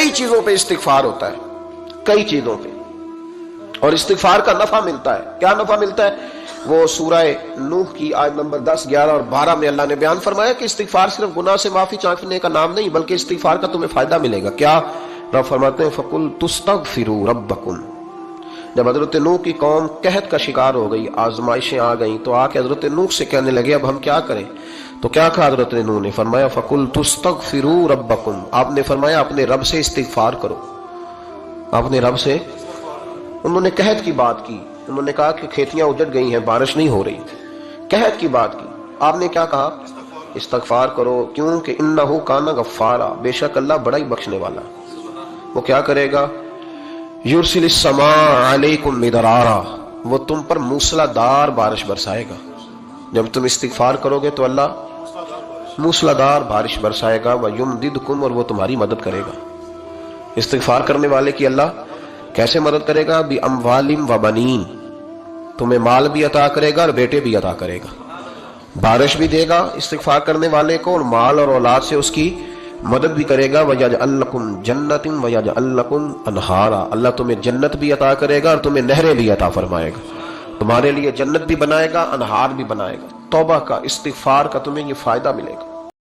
کئی چیزوں پہ استغفار ہوتا ہے، کئی چیزوں پہ، اور استغفار کا نفع ملتا ہے۔ کیا نفع ملتا ہے؟ وہ سورہ نوح کی آیت نمبر 10، 11 اور 12 میں اللہ نے بیان فرمایا کہ استغفار صرف گناہ سے معافی چاہنے کا نام نہیں، بلکہ استغفار کا تمہیں فائدہ ملے گا۔ کیا؟ رب فرماتے ہیں فَقُلْتُ اسْتَغْفِرُوا رَبَّكُمْ۔ جب حضرت نوح کی قوم قحط کا شکار ہو گئی، آزمائشیں آ گئیں، تو آ کے حضرت نوح سے کہنے لگے اب ہم کیا کریں؟ تو کیا کہا حضرت نوح نے؟ فرمایا فَقُلْتُ اسْتَغْفِرُوا رَبَّكُمْ۔ آپ نے فرمایا اپنے رب سے استغفار کرو، اپنے رب سے۔ انہوں نے قحط کی بات کی، انہوں نے کہا کہ کھیتیاں اجڑ گئی ہیں، بارش نہیں ہو رہی، قحط کی بات کی۔ آپ نے کیا کہا؟ استغفار کرو، کیونکہ انہ کان غفارا، بے شک اللہ بڑا ہی بخشنے والا۔ وہ کیا کرے گا؟ یرسل السماء علیکم مدرارا، وہ تم پر موسلا دار بارش برسائے گا۔ جب تم استغفار کرو گے تو اللہ موسلا دار بارش برسائے گا، وَيُمْدِدْكُمْ، اور وہ تمہاری مدد کرے گا۔ استغفار کرنے والے کی اللہ کیسے مدد کرے گا؟ بِأَمْوَالٍ وَبَنِينَ، تمہیں مال بھی عطا کرے گا اور بیٹے بھی عطا کرے گا، بارش بھی دے گا استغفار کرنے والے کو، اور مال اور اولاد سے اس کی مدد بھی کرے گا۔ وَيَجْعَلْ لَكُمْ جَنَّةٍ وَيَجْعَلْ لَكُمْ أَنْهَارًا، اللہ تمہیں جنت بھی عطا کرے گا اور تمہیں نہریں بھی عطا فرمائے گا، تمہارے لیے جنت بھی بنائے گا، انہار بھی بنائے گا۔ توبہ کا، استغفار کا تمہیں یہ فائدہ ملے گا۔